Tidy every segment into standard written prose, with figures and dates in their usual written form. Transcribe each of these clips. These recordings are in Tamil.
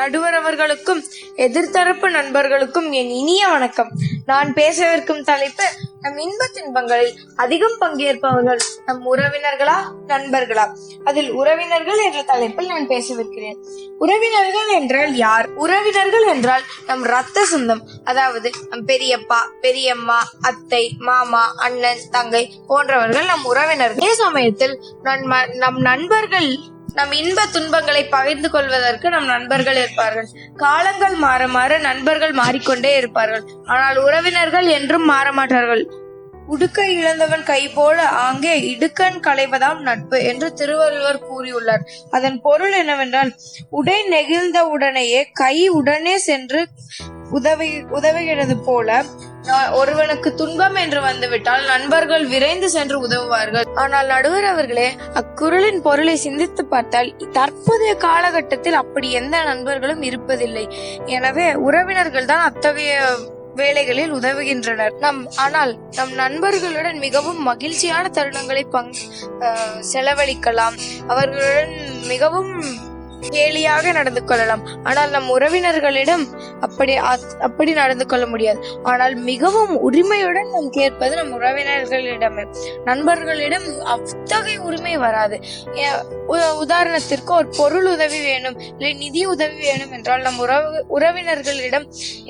நடுவர் அவர்களுக்கும் எதிர்த்தரப்பு நண்பர்களுக்கும் என் இனிய வணக்கம். நான் பேசவிருக்கும் தலைப்பு, நம் இன்ப துன்பங்களில் அதிகம் பங்கேற்பவர்கள் நம் உறவினர்களா நண்பர்களா? அதில் உறவினர்கள் என்ற தலைப்பில் நான் பேசவிருக்கிறேன். உறவினர்கள் என்றால் யார்? உறவினர்கள் என்றால் நம் ரத்த சொந்தம், அதாவது நம் பெரியப்பா, பெரியம்மா, அத்தை, மாமா, அண்ணன், தங்கை போன்றவர்கள் நம் உறவினர்கள். அதே சமயத்தில் நம் நண்பர்கள் நம் இன்ப துன்பங்களை பகிர்ந்து கொள்வதற்கு நம் நண்பர்கள் இருப்பார்கள். காலங்கள் மாற மாற நண்பர்கள் மாறிக்கொண்டே இருப்பார்கள். ஆனால் உறவினர்கள் என்றும் மாறமாட்டார்கள். உடுக்கை இழந்தவன் கை போல ஆங்கே இடுக்கண் களைவதாம் நட்பு என்று திருவள்ளுவர் கூறியுள்ளார். அதன் பொருள் என்னவென்றால், உடை நெகிழ்ந்த உடனேயே கை உடனே சென்று உதவுகிறது போல, ஒருவனுக்கு துன்பம் என்று வந்துவிட்டால் நண்பர்கள் விரைந்து சென்று உதவுவார்கள். ஆனால் நடுவர் அவர்களே, அக்குறளின் பொருளை சிந்தித்து பார்த்தால் தற்போதைய காலகட்டத்தில் அப்படி எந்த நண்பர்களும் இருப்பதில்லை. எனவே உறவினர்கள் தான் அத்தகைய வேலைகளில் உதவுகின்றனர். ஆனால் நம் நண்பர்களுடன் மிகவும் மகிழ்ச்சியான தருணங்களை செலவழிக்கலாம். அவர்களுடன் மிகவும் கேலியாக நடந்து கொள்ளலாம். ஆனால் நம் உறவினர்களிடம் அப்படி நடந்து கொள்ள முடியாது. ஆனால் மிகவும் உரிமையுடன் நாம் கேட்பது நம் உறவினர்களிடமே. நண்பர்களிடம் அத்தகைய உரிமை வராது. உதாரணத்திற்கு, ஒரு பொருள் உதவி வேணும், இல்லை நிதி உதவி வேணும் என்றால் நம் உறவினர்களிடம்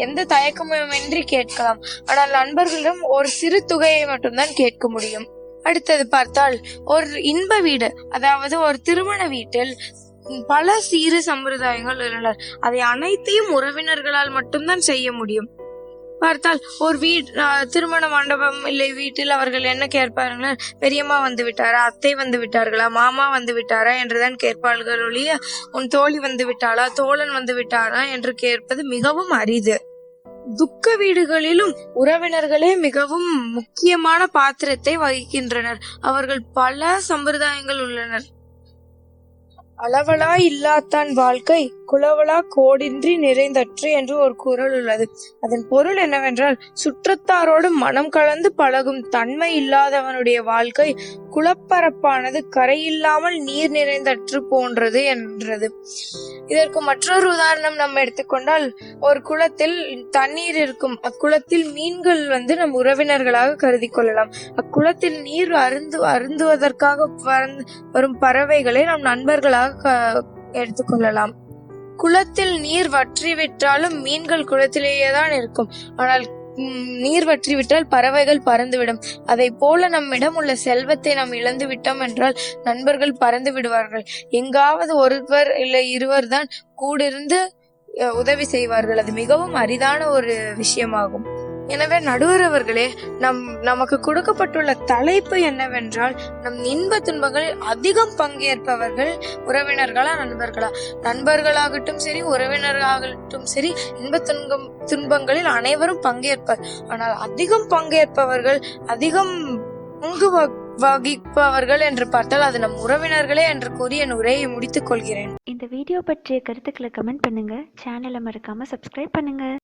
எந்த தயக்கமுமின்றி கேட்கலாம். ஆனால் நண்பர்களிடம் ஒரு சிறு தொகையை மட்டும்தான் கேட்க முடியும். அடுத்தது பார்த்தால், ஒரு இன்ப வீடு, அதாவது ஒரு திருமண வீட்டில் பல சீறு சம்பிரதாயங்கள் உள்ளன. அதை அனைத்தையும் உறவினர்களால் மட்டும்தான் செய்ய முடியும். பார்த்தால், ஒரு திருமண மண்டபம் இல்லை வீட்டில் அவர்கள் என்ன கேட்பார்கள்? பெரியம்மா வந்து விட்டாரா, அத்தை வந்து விட்டார்களா, மாமா வந்து விட்டாரா என்றுதான் கேட்பார்கள் ஒழிய, உன் தோழி வந்து விட்டாளா, தோழன் வந்து விட்டாரா என்று கேட்பது மிகவும் அரிது. துக்க வீடுகளிலும் உறவினர்களே மிகவும் முக்கியமான பாத்திரத்தை வகிக்கின்றனர். அவர்கள் பல சம்பிரதாயங்கள் உள்ளனர். அளவலா இல்லாதான் வாழ்க்கை, குளவலா கோடின்றி நிறைந்தற்று என்று ஒரு குறள் உள்ளது. அதன் பொருள் என்னவென்றால், சுற்றத்தாரோடு மனம் கலந்து பழகும் தன்மை இல்லாதவனுடைய வாழ்க்கை குளப்பரப்பானது கரையில்லாமல் நீர் நிறைந்தற்று போன்றது என்றது. இதற்கு மற்றொரு உதாரணம் நம்ம எடுத்துக்கொண்டால், ஒரு குளத்தில் தண்ணீர் இருக்கும். அக்குளத்தில் மீன்கள் நம் உறவினர்களாக கருதி கொள்ளலாம். அக்குளத்தில் நீர் அருந்துவதற்காக வரும் பறவைகளை நம் நண்பர்களாக எடுத்துக்கொள்ளலாம். குளத்தில் நீர் வற்றிவிட்டாலும் மீன்கள் குளத்திலேயேதான் இருக்கும். ஆனால் நீர் வற்றிவிட்டால் பறவைகள் பறந்துவிடும். அதை போல நம்மிடம் உள்ள செல்வத்தை நாம் இழந்து விட்டோம் என்றால் நண்பர்கள் பறந்து விடுவார்கள். எங்காவது ஒருவர் இல்லை இருவர் தான் கூடிருந்து உதவி செய்வார்கள். அது மிகவும் அரிதான ஒரு விஷயமாகும். எனவே நடுவர் அவர்களே, நமக்கு கொடுக்கப்பட்டுள்ள தலைப்பு என்னவென்றால், நம் இன்ப துன்பங்களில் அதிகம் பங்கேற்பவர்கள் உறவினர்களா நண்பர்களா? நண்பர்களாகட்டும் சரி, உறவினர்களாகட்டும் சரி, இன்ப துன்பங்களில் அனைவரும் பங்கேற்பர். ஆனால் அதிகம் பங்கேற்பவர்கள், அதிகம் பங்கு வகிப்பவர்கள் என்று பார்த்தால் அது நம் உறவினர்களே என்று கூறி என் உரையை முடித்துக் கொள்கிறேன். இந்த வீடியோ பற்றிய கருத்துக்களை கமெண்ட் பண்ணுங்க. சேனலை மறக்காம சப்ஸ்கிரைப் பண்ணுங்க.